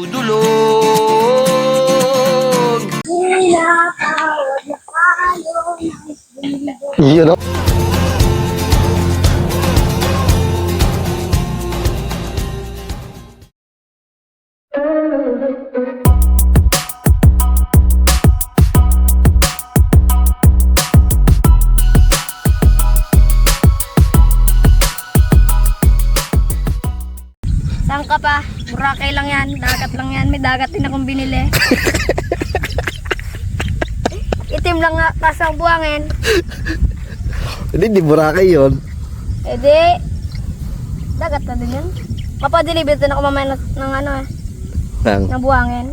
dudulog. Yun o. Saan ka pa? Boracay lang yan. Dagat lang yan. May dagat din akong binili. Itim lang nga. Kasang buhangin. Hindi, di Boracay yun. Eh di. Dagat na din yan. Mapadeliver din ako mamaya ng ano eh. Nang, Ng buhangin.